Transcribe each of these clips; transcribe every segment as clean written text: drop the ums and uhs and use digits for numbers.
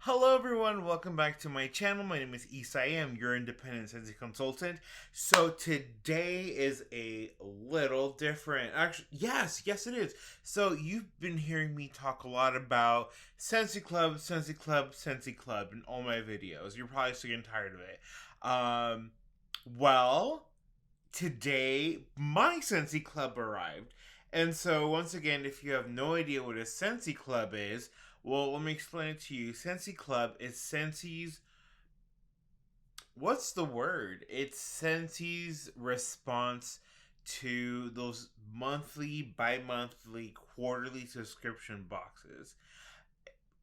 Hello everyone, welcome back to my channel. My name is Isa. I am your independent Scentsy consultant. So today is a little different. Actually, yes it is. So you've been hearing me talk a lot about Scentsy Club, Scentsy Club, Scentsy Club in all my videos. You're probably still getting tired of it. Well, today my Scentsy Club arrived. And so once again, if you have no idea what a Scentsy Club is, well, let me explain it to you. Scentsy Club is Scentsy's. What's the word? It's Scentsy's response to those monthly, bi monthly, quarterly subscription boxes.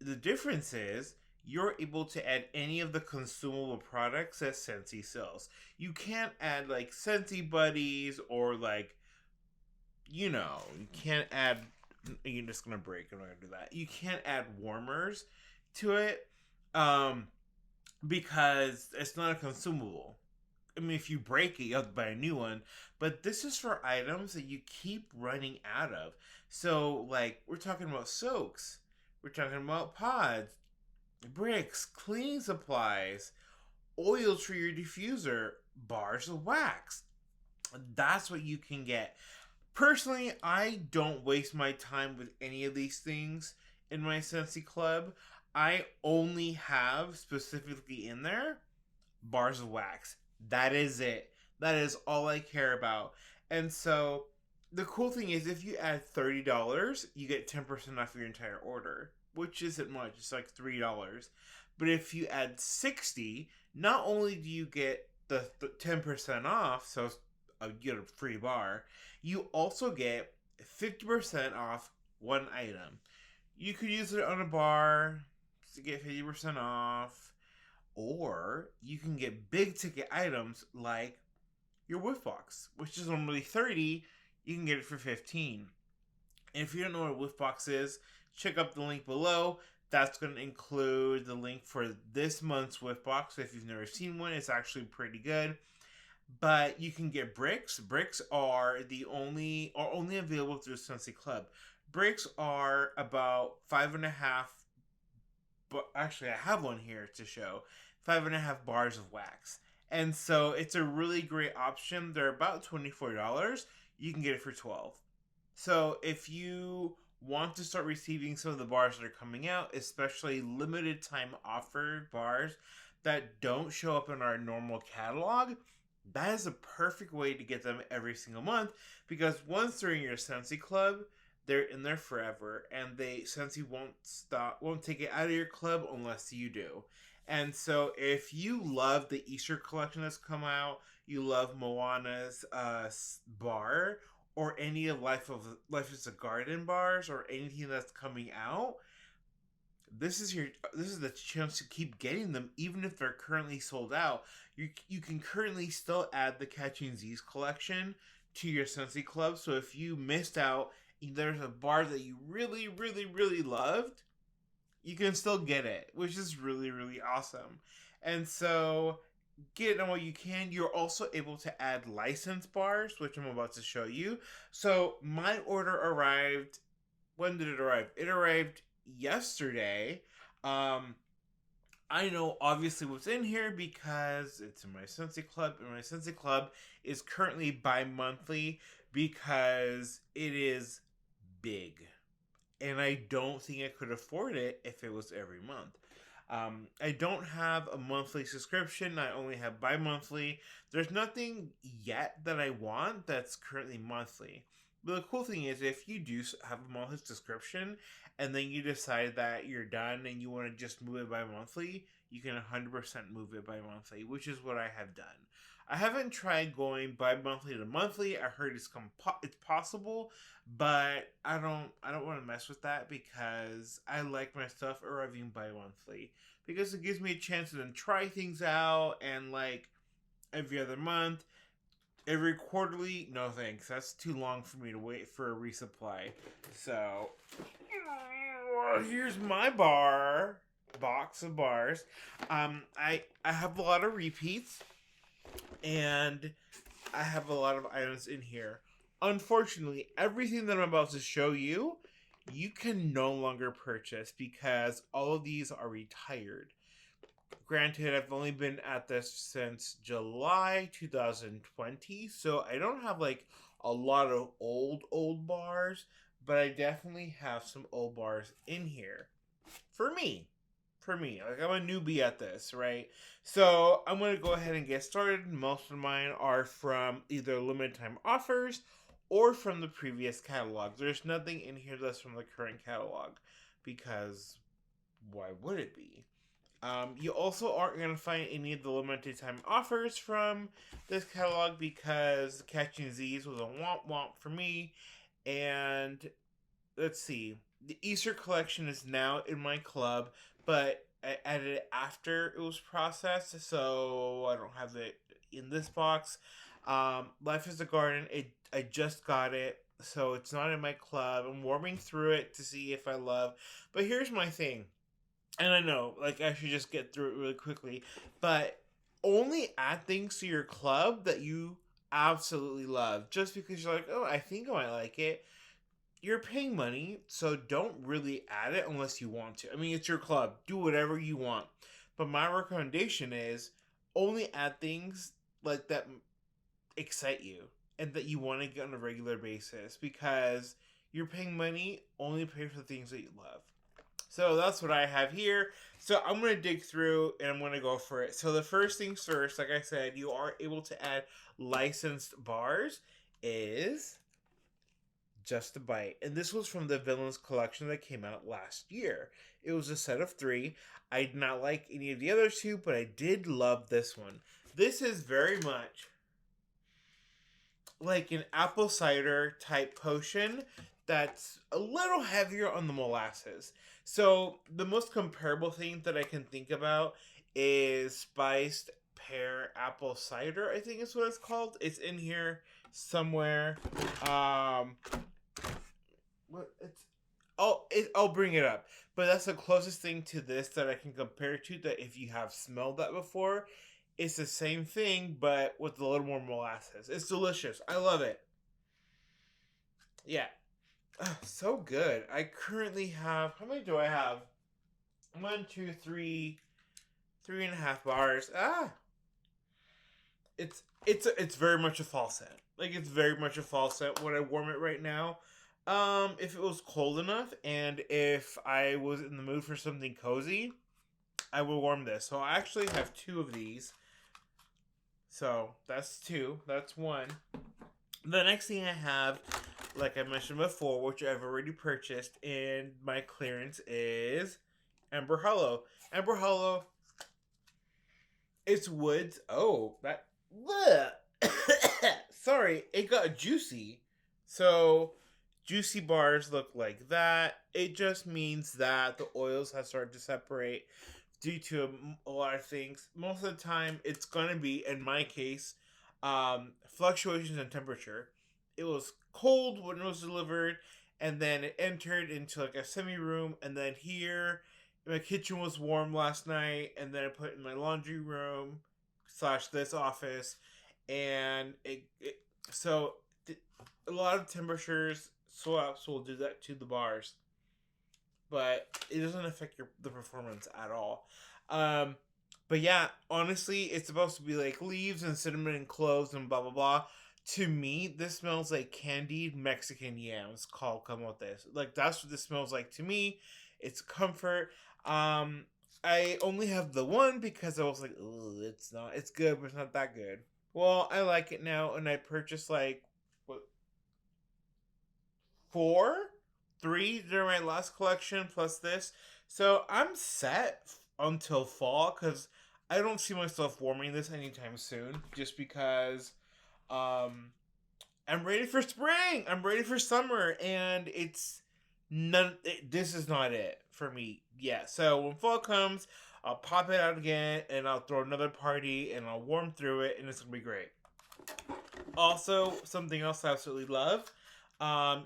The difference is you're able to add any of the consumable products that Scentsy sells. You can't add like Scentsy Buddies or you can't add. You're just gonna break. I'm not gonna do that. You can't add warmers to it, because it's not a consumable. I mean, if you break it, you have to buy a new one. But this is for items that you keep running out of. So, like, we're talking about soaks, we're talking about pods, bricks, cleaning supplies, oils for your diffuser, bars of wax. That's what you can get. Personally, I don't waste my time with any of these things in my Scentsy Club. I only have specifically in there bars of wax. That is it. That is all I care about. And so the cool thing is if you add $30, you get 10% off your entire order, which isn't much. It's like $3. But if you add 60, not only do you get the 10% off, so you get a free bar, you also get 50% off one item. You could use it on a bar to get 50% off, or you can get big ticket items like your whiff box, which is normally 30, you can get it for 15. And if you don't know what a whiff box is, check out the link below. That's going to include the link for this month's whiff box. If you've never seen one, it's actually pretty good. But you can get bricks. Bricks are only available through Scentsy Club. Bricks are about 5.5. But actually, I have one here to show. 5.5 bars of wax, and so it's a really great option. They're about $24. You can get it for 12. So if you want to start receiving some of the bars that are coming out, especially limited time offer bars that don't show up in our normal catalog, that is a perfect way to get them every single month, because once they're in your Scentsy Club, they're in there forever, and Scentsy won't take it out of your club unless you do. And so if you love the Easter collection that's come out, you love Moana's bar, or any of Life is a Garden bars, or anything that's coming out, this is the chance to keep getting them, even if they're currently sold out. You can currently still add the Catching Z's collection to your Scentsy Club. So if you missed out, there's a bar that you really, really, really loved, you can still get it, which is really, really awesome. And so get it on what you can. You're also able to add licensed bars, which I'm about to show you. So my order arrived. When did it arrive? It arrived yesterday. I know obviously what's in here because it's in my Scentsy Club, and my Scentsy Club is currently bi-monthly because it is big, and I don't think I could afford it if it was every month. I don't have a monthly subscription. I only have bi-monthly. There's nothing yet that I want that's currently monthly. But the cool thing is, if you do have a monthly subscription and then you decide that you're done and you want to just move it bi-monthly, you can 100% move it bi-monthly, which is what I have done. I haven't tried going bi-monthly to monthly. I heard it's possible, but I don't want to mess with that because I like my stuff arriving bi-monthly, because it gives me a chance to then try things out, and like every other month. Every quarterly, no thanks. That's too long for me to wait for a resupply. So, here's my box of bars. I have a lot of repeats, and I have a lot of items in here. Unfortunately, everything that I'm about to show you you can no longer purchase because all of these are retired. Granted, I've only been at this since July 2020, so I don't have like a lot of old bars, but I definitely have some old bars in here for me. For me, like I'm a newbie at this, right? So I'm gonna go ahead and get started. Most of mine are from either limited time offers or from the previous catalog. There's nothing in here that's from the current catalog because why would it be? You also aren't going to find any of the limited time offers from this catalog because Catching Z's was a womp womp for me. And let's see, the Easter collection is now in my club, but I added it after it was processed, so I don't have it in this box. Life is a Garden, I just got it, so it's not in my club. I'm warming through it to see if I love. But here's my thing, and I know, like, I should just get through it really quickly, but only add things to your club that you absolutely love. Just because you're like, oh, I think I might like it. You're paying money, so don't really add it unless you want to. I mean, it's your club. Do whatever you want. But my recommendation is only add things like that excite you and that you want to get on a regular basis because you're paying money, only pay for the things that you love. So that's what I have here. So I'm going to dig through and I'm going to go for it. So the first things first, like I said, you are able to add licensed bars is Just a Bite. And this was from the Villains collection that came out last year. It was a set of 3. I did not like any of the other 2, but I did love this one. This is very much like an apple cider type potion that's a little heavier on the molasses. So the most comparable thing that I can think about is spiced pear apple cider, I think is what it's called. It's in here somewhere. What it's I'll bring it up. But that's the closest thing to this that I can compare to, that if you have smelled that before, it's the same thing, but with a little more molasses. It's delicious. I love it. Yeah. So good. I currently have, how many do I have? 1, 2, 3, 3.5 bars. It's very much a fall scent. Like, it's very much a fall scent when I warm it right now. If it was cold enough and if I was in the mood for something cozy, I will warm this. So I actually have 2 of these. So that's 2. That's 1. The next thing I have, like I mentioned before, which I've already purchased in my clearance, is Amber Hollow. Amber Hollow, it's woods. Oh, that. Sorry, it got juicy. So, juicy bars look like that. It just means that the oils have started to separate due to a lot of things. Most of the time, it's going to be, in my case, fluctuations in temperature. It was cold when it was delivered, and then it entered into like a semi room, and then here, my kitchen was warm last night, and then I put it in my laundry room / this office, and so a lot of temperatures swaps will do that to the bars, but it doesn't affect the performance at all. But yeah, honestly, it's supposed to be like leaves and cinnamon and cloves and blah blah blah. To me, this smells like candied Mexican yams called camotes. Like, that's what this smells like to me. It's comfort. I only have the 1 because I was like, oh, it's good, but it's not that good. Well, I like it now, and I purchased like, what, 4? 3 during my last collection, plus this. So I'm set until fall, because I don't see myself warming this anytime soon, just because I'm ready for spring. I'm ready for summer, and this is not it for me. Yeah, so when fall comes, I'll pop it out again, and I'll throw another party, and I'll warm through it, and it's gonna be great. Also, something else I absolutely love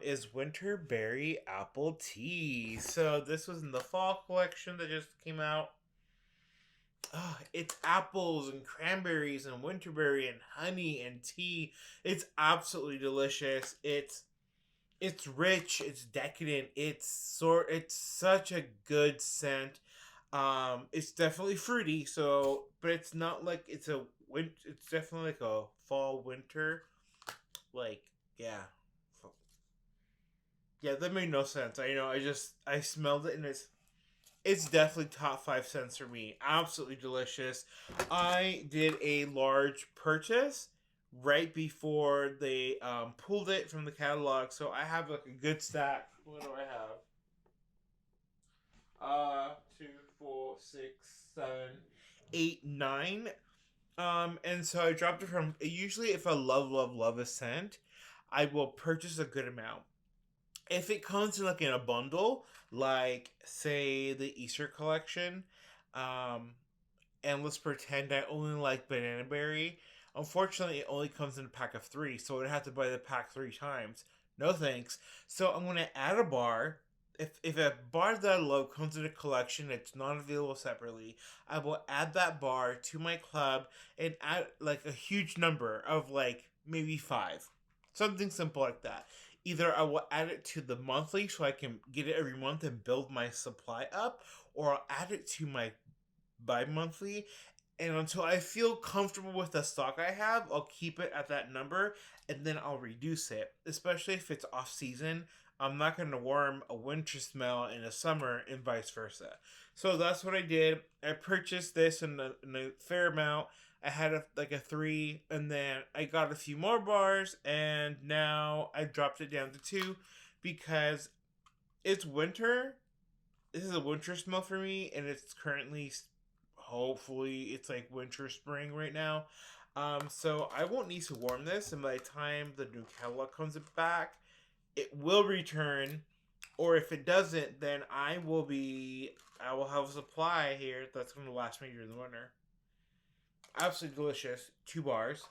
is winter berry apple tea. So this was in the fall collection that just came out. It's apples and cranberries and winterberry and honey and tea. It's absolutely delicious. It's It's rich, it's decadent, it's such a good scent. It's definitely fruity, so but it's not like it's definitely like a fall winter, like, yeah. Yeah, that made no sense. I smelled it, and it's definitely top five scents for me. Absolutely delicious. I did a large purchase right before they pulled it from the catalog, so I have like a good stack. What do I have? Two, four, six, seven, eight, nine. And so I dropped it from. Usually, if I love a scent, I will purchase a good amount. If it comes in like in a bundle, like say the Easter collection, um, and let's pretend I only like banana berry. Unfortunately, it only comes in a pack of three, so I'd have to buy the pack three times. No thanks. So I'm gonna add a bar. If a bar that I love comes in a collection that's not available separately, I will add that bar to my club and add like a huge number of like maybe five. Something simple like that. Either I will add it to the monthly so I can get it every month and build my supply up, or I'll add it to my bi-monthly, and until I feel comfortable with the stock I have, I'll keep it at that number, and then I'll reduce it, especially if it's off season. I'm not going to warm a winter smell in the summer and vice versa. So that's what I did. I purchased this in a fair amount. I had like a three, and then I got a few more bars, and now I dropped it down to two because it's winter. This is a winter smell for me, and it's currently, hopefully, it's like winter spring right now. So I won't need to warm this, and by the time the new catalog comes back, it will return. Or if it doesn't, then I will have a supply here that's going to last me during the winter. Absolutely delicious. 2 bars.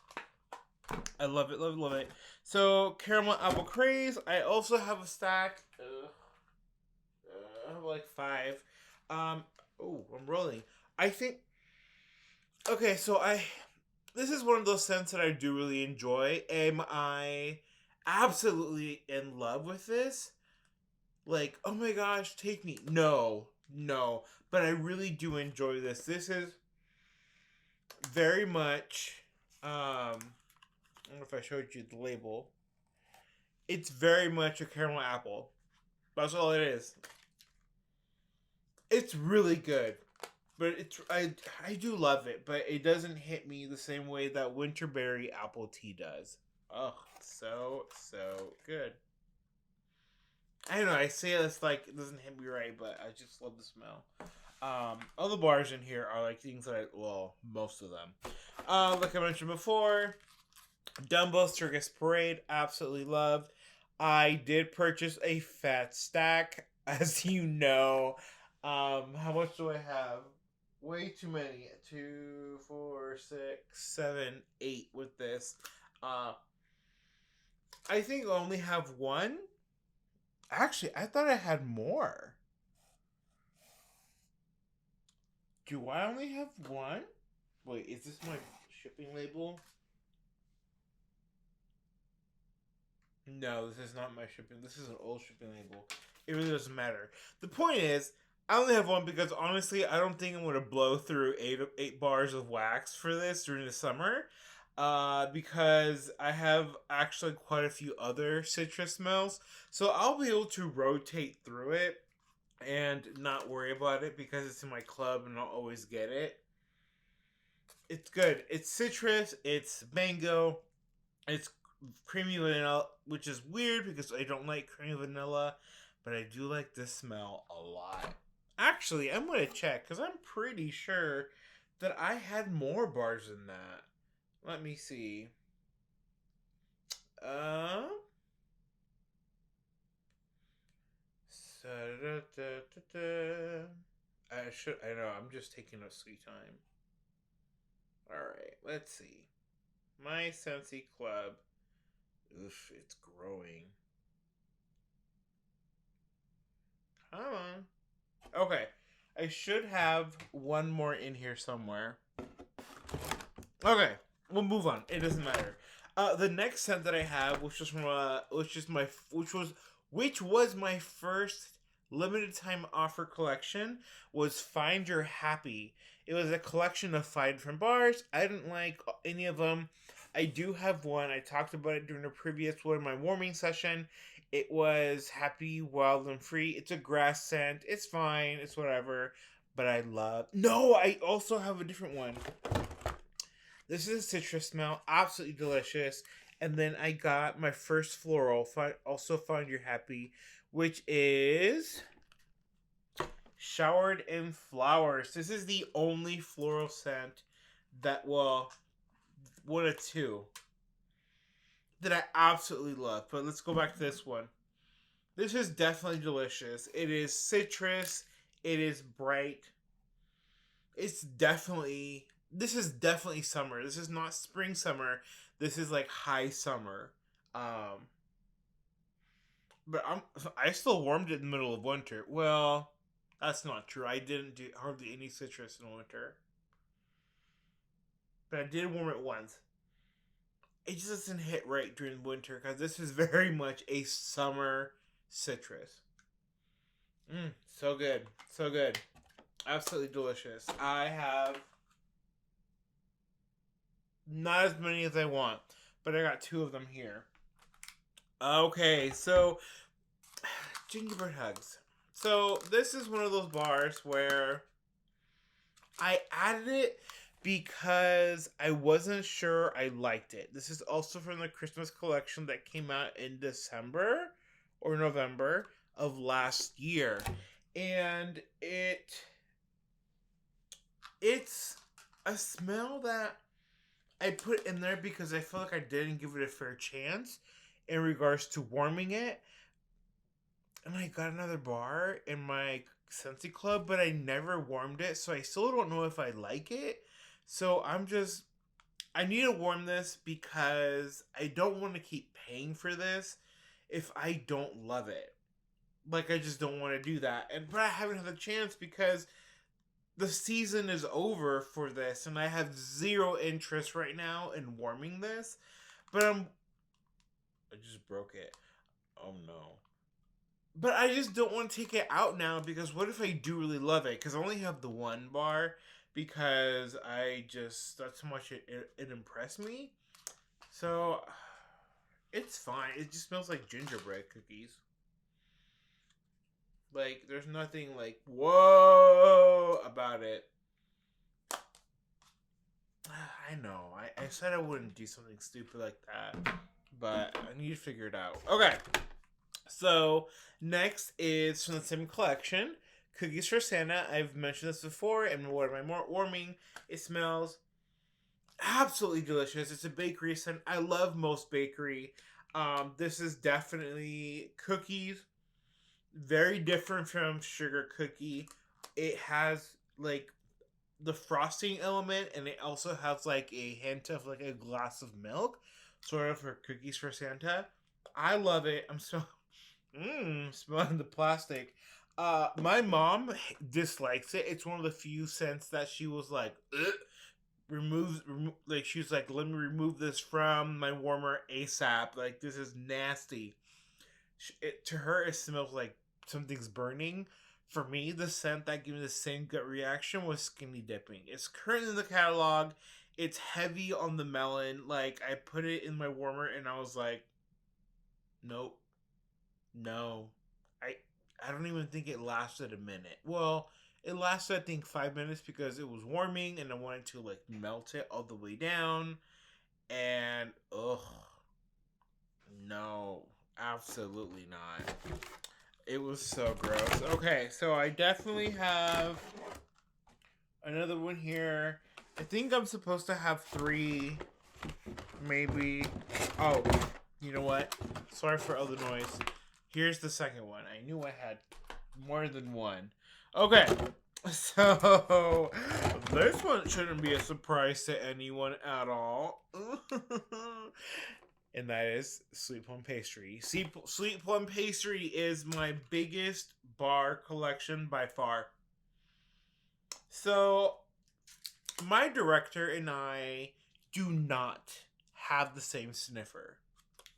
I love it, love it, love it. So caramel apple craze. I also have a stack. I have like five. Oh, I'm rolling. I think. Okay, so I. This is one of those scents that I do really enjoy. Am I absolutely in love with this? Like, oh my gosh, take me. No, no. But I really do enjoy this. This is very much. I don't know if I showed you the label. It's very much a caramel apple. That's all it is. It's really good. But I do love it, but it doesn't hit me the same way that winterberry apple tea does. Oh, so good. I don't know. I say it's like it doesn't hit me right, but I just love the smell. All the bars in here are like things that most of them. Like I mentioned before, Dumbo Circus Parade, absolutely love. I did purchase a fat stack, as you know. How much do I have? Way too many. 2, 4, 6, 7, 8 with this. Uh, I think I only have one. Actually, I thought I had more. Do I only have one? Wait, is this my shipping label? No, this is not my shipping. This is an old shipping label. It really doesn't matter. The point is, I only have one because honestly, I don't think I'm gonna blow through eight bars of wax for this during the summer. Because I have actually quite a few other citrus smells, so I'll be able to rotate through it and not worry about it because it's in my club and I'll always get it. It's good. It's citrus. It's mango. It's creamy vanilla, which is weird because I don't like creamy vanilla, but I do like this smell a lot. Actually, I'm gonna check because I'm pretty sure that I had more bars than that. Let me see. Uh. I should. I know. I'm just taking a sweet time. All right. Let's see. My Scentsy Club. Oof, it's growing. Come on. Okay. I should have one more in here somewhere. Okay. We'll move on. It doesn't matter. The next scent that I have, which was from which was my first limited time offer collection, was Find Your Happy. It was a collection of 5 different bars. I didn't like any of them. I do have one. I talked about it during a previous one, my warming session. It was Happy, Wild, and Free. It's a grass scent. It's fine. It's whatever. But I love. No, I also have a different one. This is a citrus smell, absolutely delicious. And then I got my first floral, also Find Your Happy, which is Showered in Flowers. This is the only floral scent that, well, one of two that I absolutely love. But let's go back to this one. This is definitely delicious. It is citrus. It is bright. This is definitely summer. This is not spring summer. This is like high summer. But I still warmed it in the middle of winter. Well, that's not true. I didn't do hardly any citrus in winter. But I did warm it once. It just doesn't hit right during winter because this is very much a summer citrus. So good. So good. Absolutely delicious. I have not as many as I want, but I got 2 of them here. Okay, so gingerbread hugs. So this is one of those bars where I added it because I wasn't sure I liked it. This is also from the Christmas collection that came out in December or November of last year. And it's a smell that I put in there because I feel like I didn't give it a fair chance in regards to warming it. And I got another bar in my Scentsy club, but I never warmed it, so I still don't know if I like it. So I need to warm this because I don't want to keep paying for this if I don't love it. Like, I just don't want to do that. But I haven't had the chance because the season is over for this, and I have 0 interest right now in warming this. But I just broke it. Oh no. But I just don't want to take it out now because what if I do really love it? Because I only have the 1 bar because that's how much it impressed me. So it's fine. It just smells like gingerbread cookies. Like, there's nothing like, whoa, about it. I know. I said I wouldn't do something stupid like that. But I need to figure it out. Okay. So, next is from the same collection, Cookies for Santa. I've mentioned this before, and what am I more warming? It smells absolutely delicious. It's a bakery scent. I love most bakery. This is definitely cookies. Very different from sugar cookie. It has like the frosting element, and it also has like a hint of like a glass of milk, sort of for Cookies for Santa. I love it. I'm so smelling the plastic. My mom dislikes it. It's one of the few scents that she was like, like she was like, let me remove this from my warmer ASAP. Like, this is nasty. To her, it smells like something's burning. For me, the scent that gave me the same gut reaction was Skinny Dipping. It's currently in the catalog. It's heavy on the melon. Like, I put it in my warmer and I was like, nope. No. I don't even think it lasted a minute. Well, it lasted I think 5 minutes because it was warming and I wanted to like melt it all the way down. And no, absolutely not. It was so gross. Okay, so I definitely have another one here. I think I'm supposed to have 3, maybe. Oh, you know what? Sorry for all the noise. Here's the second one. I knew I had more than 1. Okay, so this one shouldn't be a surprise to anyone at all. And that is Sweet Plum Pastry. Sweet Plum Pastry is my biggest bar collection by far. So, my director and I do not have the same sniffer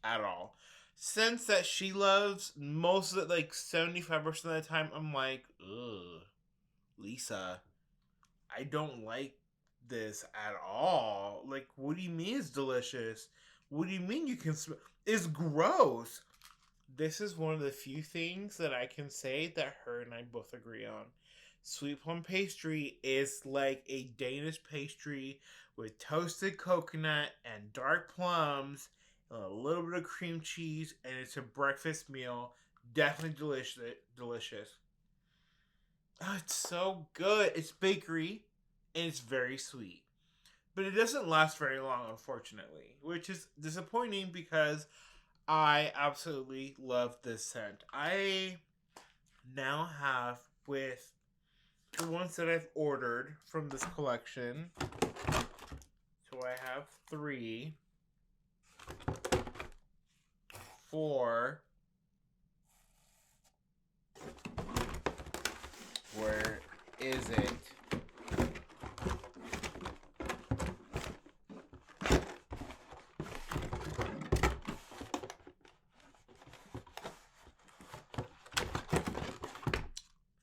at all. Scents that she loves, most of it, like 75% of the time, I'm like, ugh, Lisa, I don't like this at all. Like, what do you mean it's delicious? What do you mean you can smell? It's gross. This is one of the few things that I can say that her and I both agree on. Sweet plum pastry is like a Danish pastry with toasted coconut and dark plums and a little bit of cream cheese, and it's a breakfast meal. Definitely delicious. Delicious. Oh, it's so good. It's bakery, and it's very sweet. But it doesn't last very long, unfortunately, which is disappointing because I absolutely love this scent. I now have, with the ones that I've ordered from this collection, so I have 3, 4. Where is it?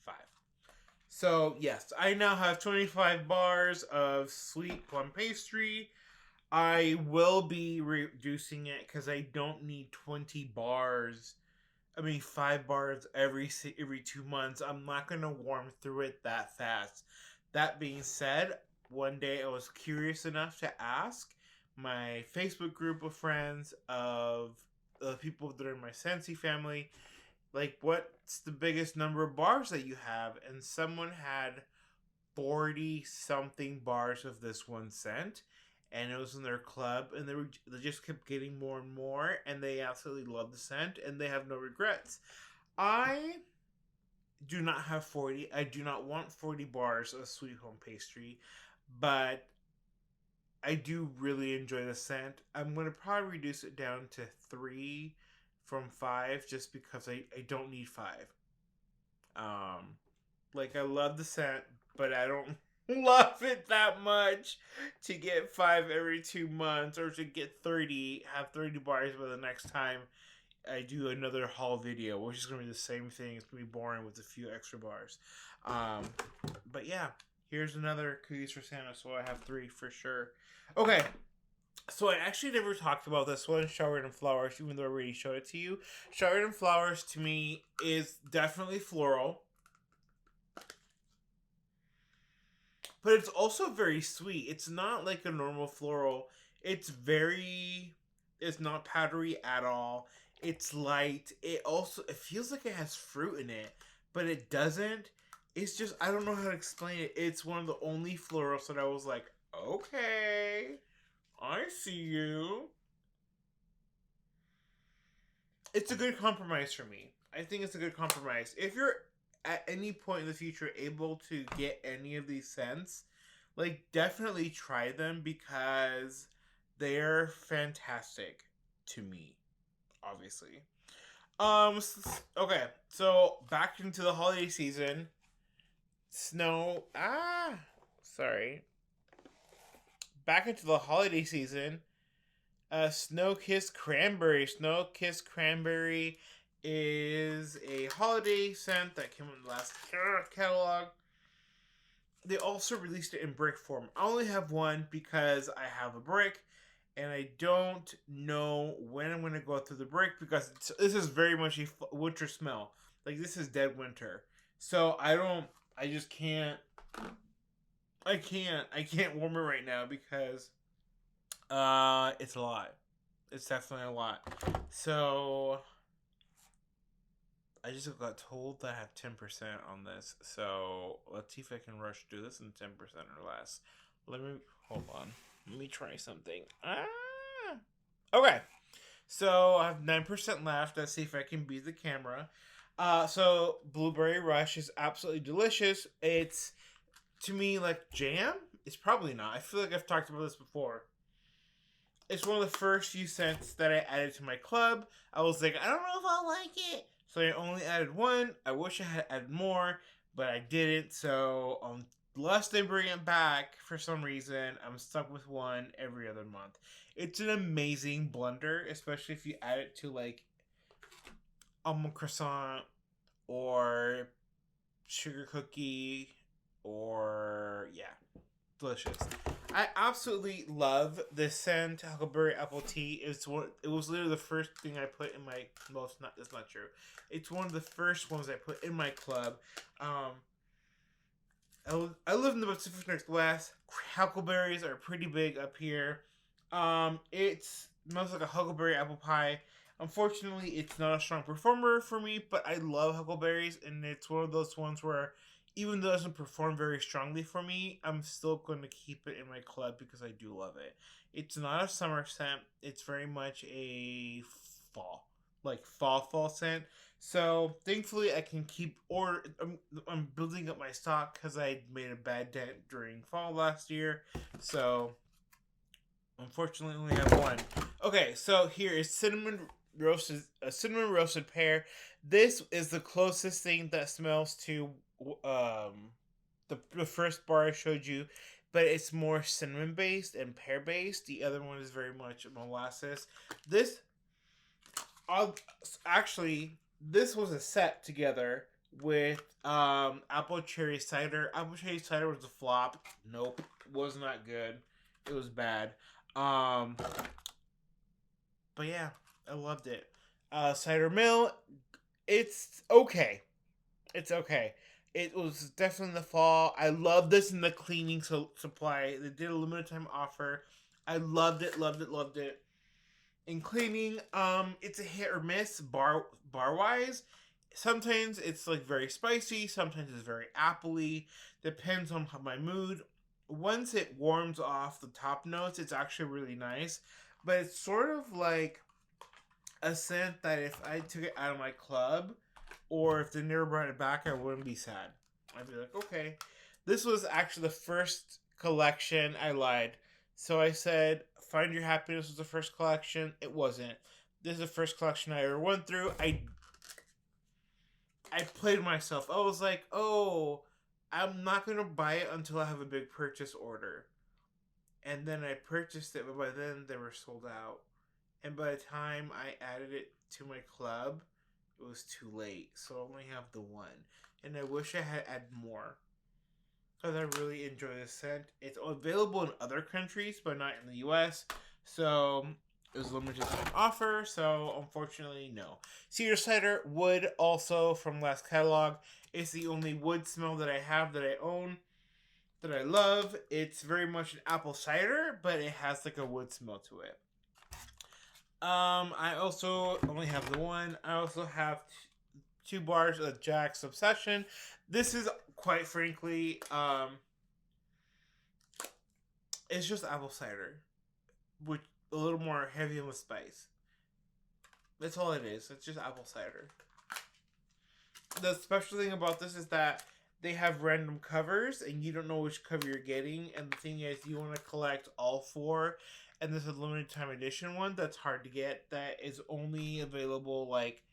5. So, yes, I now have 25 bars of sweet plum pastry. I will be reducing it because I don't need 20 bars. 5 bars every 2 months. I'm not going to warm through it that fast. That being said, one day I was curious enough to ask my Facebook group of friends, of the people that are in my Scentsy family, like, what's the biggest number of bars that you have? And someone had 40 something bars of this one scent, and it was in their club, and they just kept getting more and more, and they absolutely love the scent, and they have no regrets. I do not have 40. I do not want 40 bars of sweet home pastry, but I do really enjoy the scent. I'm going to probably reduce it down to 3 from 5, just because I don't need 5. Like, I love the scent, but I don't love it that much to get 5 every 2 months, or to get have 30 bars by the next time I do another haul video, which is going to be the same thing. It's going to be boring with a few extra bars. But yeah, here's another cookies for Santa, so I have 3 for sure. Okay, so I actually never talked about this one, Showered in Flowers, even though I already showed it to you. Showered in Flowers, to me, is definitely floral. But it's also very sweet. It's not like a normal floral. It's not powdery at all. It's light. It feels like it has fruit in it, but it doesn't. It's just, I don't know how to explain it. It's one of the only florals that I was like, okay, I see you. It's a good compromise for me. I think it's a good compromise. If you're at any point in the future able to get any of these scents, like, definitely try them, because they're fantastic to me, obviously. Okay, so back into the holiday season. Sorry. Back into the holiday season. Snow Kiss Cranberry. Snow Kiss Cranberry is a holiday scent that came in the last catalog. They also released it in brick form. I only have one because I have a brick, and I don't know when I'm going to go through the brick, because this is very much a winter smell. Like, this is dead winter. So I just can't, I can't warm it right now, because it's a lot. It's definitely a lot. So I just got told that I have 10% on this. So let's see if I can rush through this in 10% or less. Hold on. Let me try something. Okay. So I have 9% left. Let's see if I can beat the camera. So Blueberry Rush is absolutely delicious. It's, to me, like jam. It's probably not. I feel like I've talked about this before. It's one of the first few scents that I added to my club. I was like, I don't know if I'll like it, so I only added 1. I wish I had added more, but I didn't. So lest they bring it back for some reason, I'm stuck with one every other month. It's an amazing blender, especially if you add it to like almond croissant or sugar cookie or yeah, delicious. I absolutely love this scent, Huckleberry Apple Tea. It was literally the first thing I put in my. Well, it's not. That's not true. It's one of the first ones I put in my club. I live in the Pacific Northwest. Huckleberries are pretty big up here. It smells like a huckleberry apple pie. Unfortunately, it's not a strong performer for me, but I love huckleberries, and it's one of those ones where even though it doesn't perform very strongly for me, I'm still going to keep it in my club because I do love it. It's not a summer scent. It's very much a fall, like fall scent. So thankfully, I can keep or I'm building up my stock because I made a bad dent during fall last year. So unfortunately, I only have one. Okay, so here is cinnamon roasted pear. This is the closest thing that smells to the first bar I showed you, but it's more cinnamon based and pear based. The other one is very much molasses. This I'll, actually this was a set together with apple cherry cider. Apple cherry cider was a flop. Nope, was not good. It was bad. Um, but yeah, I loved it. Cider mill, it's okay. It's okay. It was definitely in the fall. I love this in the cleaning supply. They did a limited time offer. I loved it, loved it, loved it. In cleaning, it's a hit or miss bar wise. Sometimes it's like very spicy. Sometimes it's very appley. Depends on my mood. Once it warms off the top notes, it's actually really nice. But it's sort of like a scent that if I took it out of my club, or if they never brought it back, I wouldn't be sad. I'd be like, okay. This was actually the first collection. I lied. So I said, Find Your Happiness was the first collection. It wasn't. This is the first collection I ever went through. I played myself. I was like, oh, I'm not going to buy it until I have a big purchase order. And then I purchased it, but by then they were sold out. And by the time I added it to my club, it was too late. So I only have the one. And I wish I had added more. Because I really enjoy this scent. It's available in other countries, but not in the US. So it was a limited time offer. So unfortunately, no. Cedar cider, wood, also from last catalog. It's the only wood smell that I have that I own, that I love. It's very much an apple cider, but it has like a wood smell to it. I also only have the one. I also have two bars of Jack's Obsession. This is quite frankly, it's just apple cider, with a little more heavy on the spice. That's all it is. It's just apple cider. The special thing about this is that they have random covers, and you don't know which cover you're getting. And the thing is, you want to collect all four. And this is a limited time edition one that's hard to get. That is only available like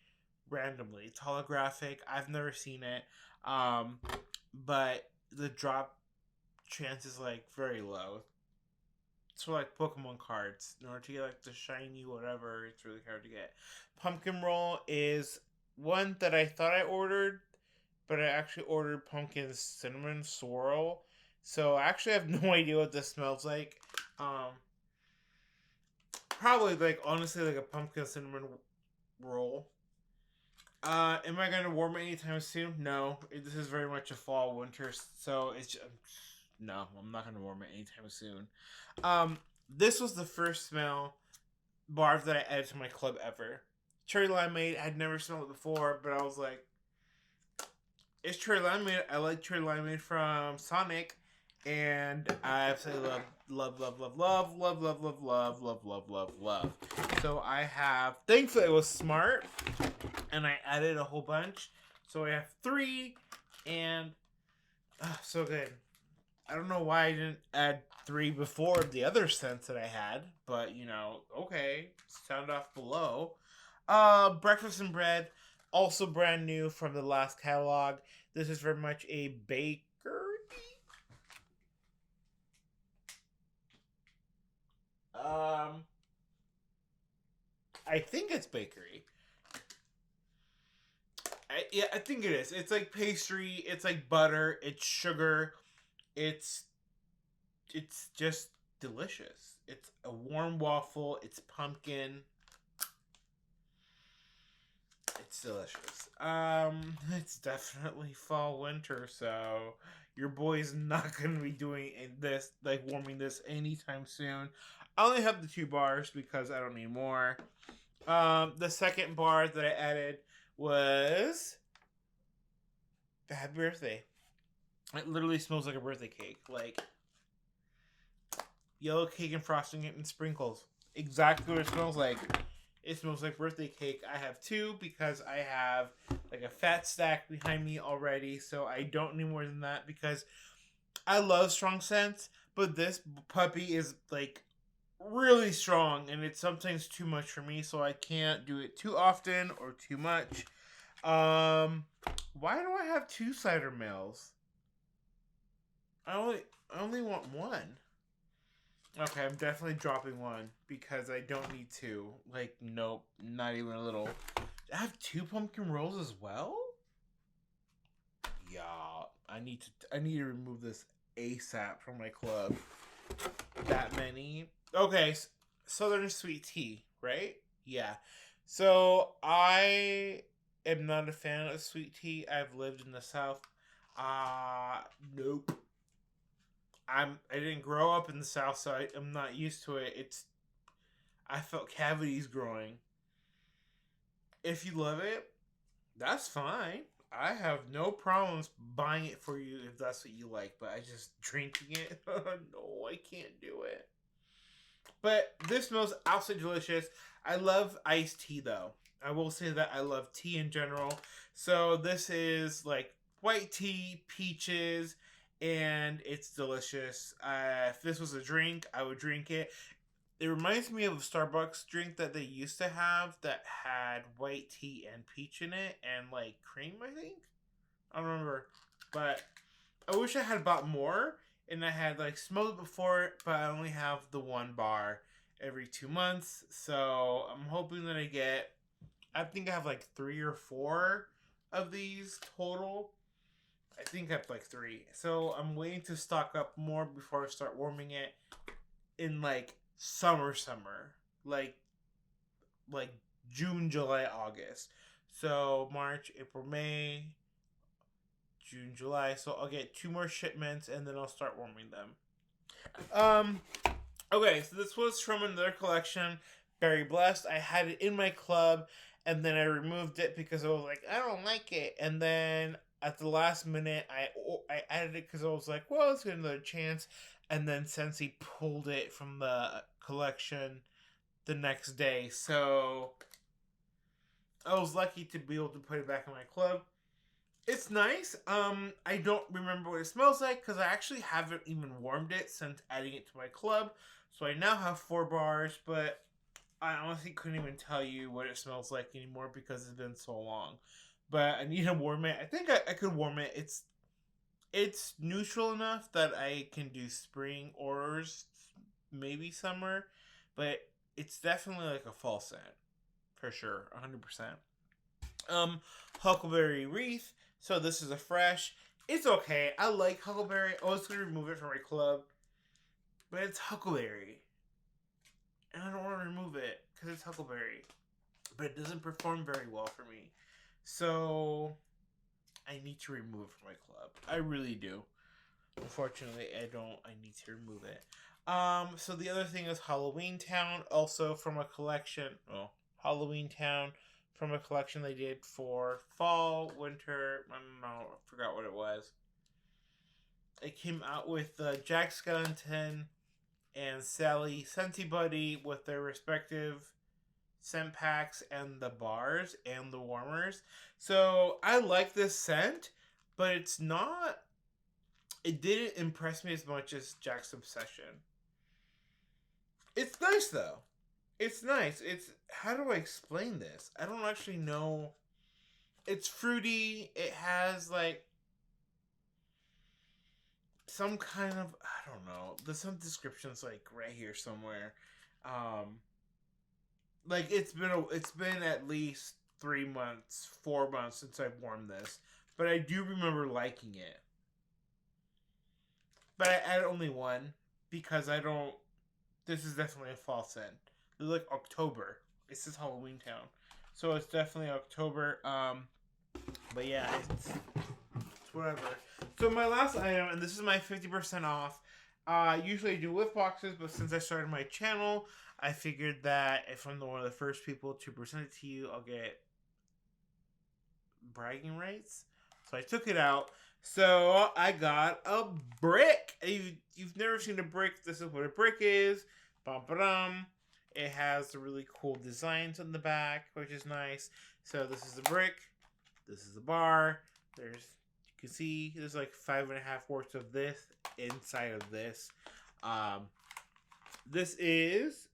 randomly. It's holographic. I've never seen it, but the drop chance is like very low. It's for like Pokemon cards. In order to get like the shiny whatever, it's really hard to get. Pumpkin roll is one that I thought I ordered, but I actually ordered pumpkin cinnamon swirl. So I actually have no idea what this smells like. Probably like honestly like a pumpkin cinnamon roll. Am I gonna warm it anytime soon? No. This is very much a fall winter, so it's just, no. I'm not gonna warm it anytime soon. This was the first smell barf that I added to my club ever. Cherry limeade. I'd never smelled it before, but I was like, it's cherry limeade. I like cherry limeade from Sonic. And I absolutely love. So I have, thankfully it was smart, and I added a whole bunch. So I have 3, and so good. I don't know why I didn't add 3 before the other scents that I had, but you know, okay, sound off below. Breakfast and Bread, also brand new from the last catalog. This is very much a bakery. I think it's bakery. I think it is. It's like pastry. It's like butter. It's sugar. It's it's just delicious. It's a warm waffle. It's pumpkin. It's delicious. It's definitely fall winter, so your boy's not gonna be doing this, like warming this anytime soon. I only have the 2 bars because I don't need more. The second bar that I added was the happy birthday. It literally smells like a birthday cake, like yellow cake and frosting it and sprinkles. Exactly what it smells like. It smells like birthday cake. I have 2 because I have like a fat stack behind me already, so I don't need more than that because I love strong scents, but this puppy is like really strong and it's sometimes too much for me, so I can't do it too often or too much. Why do I have 2 cider males? I only want 1. Okay, I'm definitely dropping 1 because I don't need 2. Like, nope, not even a little. I have 2 pumpkin rolls as well? Yeah, I need to remove this ASAP from my club. That many. Okay, Southern sweet tea, right? Yeah. So I am not a fan of sweet tea. I've lived in the South. Nope. I didn't grow up in the South, so I'm not used to it. I felt cavities growing. If you love it, that's fine. I have no problems buying it for you if that's what you like, but I just drinking it. No, I can't do it. But this smells absolutely delicious. I love iced tea though. I will say that I love tea in general. So this is like white tea, peaches, and it's delicious. If this was a drink, I would drink it. It reminds me of a Starbucks drink that they used to have that had white tea and peach in it and like cream, I think. I don't remember. But I wish I had bought more and I had like smelled it before, but I only have the 1 bar every 2 months. So I'm hoping that I think I have like 3 or 4 of these total. I think I have like 3. So I'm waiting to stock up more before I start warming it in like summer. Like like June, July, August. So March, April, May, June, July. So I'll get 2 more shipments and then I'll start warming them. Um okay, so this was from another collection, Very Blessed. I had it in my club and then I removed it because I was like, I don't like it. And then at the last minute I added it because I was like, well, let's get another chance. And then Scentsy pulled it from the collection the next day. So I was lucky to be able to put it back in my club. It's nice. I don't remember what it smells like because I actually haven't even warmed it since adding it to my club. So I now have 4 bars, but I honestly couldn't even tell you what it smells like anymore because it's been so long. But I need to warm it. I think I could warm it. It's neutral enough that I can do spring or maybe summer, but it's definitely like a fall scent for sure, 100%. Huckleberry Wreath. So this is a fresh. It's okay. I like Huckleberry. I was gonna remove it from my club, but it's Huckleberry, and I don't want to remove it because it's Huckleberry. But it doesn't perform very well for me, so I need to remove it from my club. I really do. Unfortunately, I don't. I need to remove it. So the other thing is Halloween Town, also from a collection. Oh, Halloween Town from a collection they did for fall, winter. I don't know. I forgot what it was. It came out with Jack Skellington and Sally Scentsy Buddy with their respective scent packs and the bars and the warmers. So I like this scent, but it's not. It didn't impress me as much as Jack's Obsession. It's nice though. It's nice. It's how do I explain this? I don't actually know. It's fruity. It has like some kind of I don't know. There's some descriptions like right here somewhere. Um Like it's been at least 3 months, 4 months since I've worn this, but I do remember liking it. But I added only one because I don't. This is definitely a fall scent. It's like October. This is Halloween Town, so it's definitely October. But yeah, it's whatever. So my last item, and this is my 50% off. Usually I do whiff boxes, but since I started my channel, I figured that if I'm one of the first people to present it to you, I'll get bragging rights. So I took it out. So I got a brick. You've never seen a brick. This is what a brick is. Bum. It has the really cool designs on the back, which is nice. So this is a brick. This is a bar. You can see there's like 5.5 worths of this inside of this. This is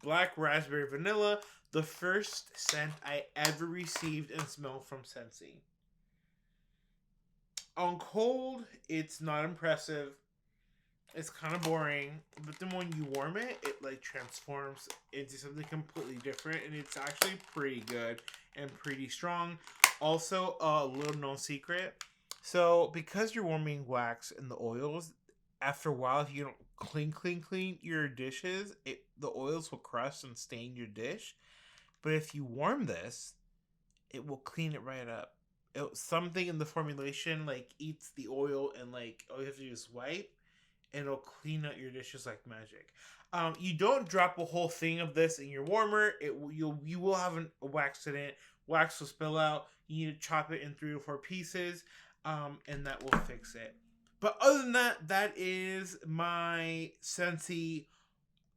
Black Raspberry Vanilla, the first scent I ever received and smelled from Scentsy. On cold, it's not impressive. It's kind of boring, but then when you warm it, it like transforms into something completely different, and it's actually pretty good and pretty strong. Also, a little known secret. So, because you're warming wax and the oils, after a while, if you don't clean your dishes, the oils will crust and stain your dish. But if you warm this, it will clean it right up. Something in the formulation like eats the oil, and like all you have to do is wipe, and it'll clean out your dishes like magic. You don't drop a whole thing of this in your warmer. You will have a wax in it. Wax will spill out. You need to chop it in 3 to 4 pieces, and that will fix it. But other than that, that is my Scentsy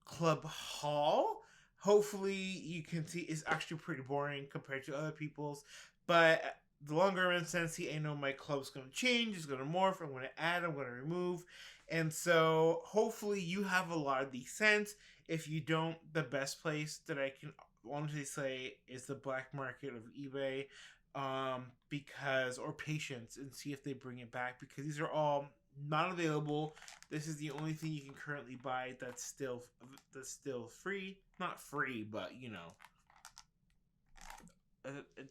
Club haul. Hopefully you can see it's actually pretty boring compared to other people's, but the longer I'm in Scentsy, I know my club's going to change, it's going to morph, I'm going to add, I'm going to remove, and so hopefully you have a lot of these scents. If you don't, the best place that I can honestly say is the black market of eBay, or Patience, and see if they bring it back, because these are all not available. This is the only thing you can currently buy that's still free. Not free, but you know,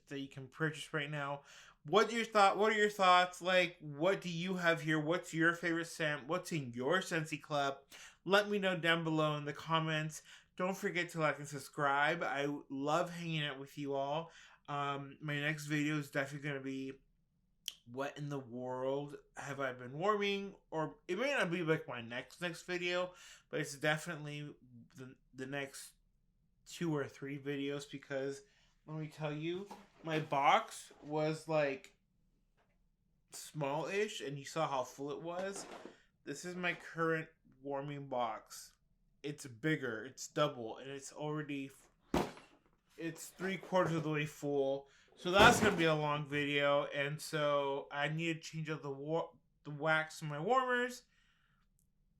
that you can purchase right now. What are your thoughts? Like, what do you have here? What's your favorite scent? What's in your Scentsy Club? Let me know down below in the comments. Don't forget to like and subscribe. I love hanging out with you all. My next video is definitely going to be what in the world have I been warming, or it may not be like my next video, but it's definitely the next 2 or 3 videos, because let me tell you, my box was like small-ish, and you saw how full it was. This is my current warming box. It's bigger, it's double, and it's 3/4 of the way full. So that's going to be a long video, and so I need to change out the wax in my warmers.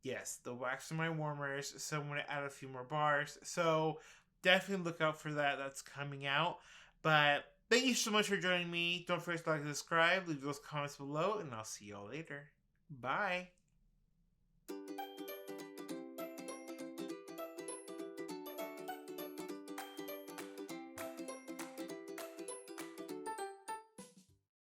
Yes, the wax in my warmers, so I'm going to add a few more bars. So definitely look out for that. That's coming out. But thank you so much for joining me. Don't forget to like and subscribe. Leave those comments below, and I'll see y'all later. Bye.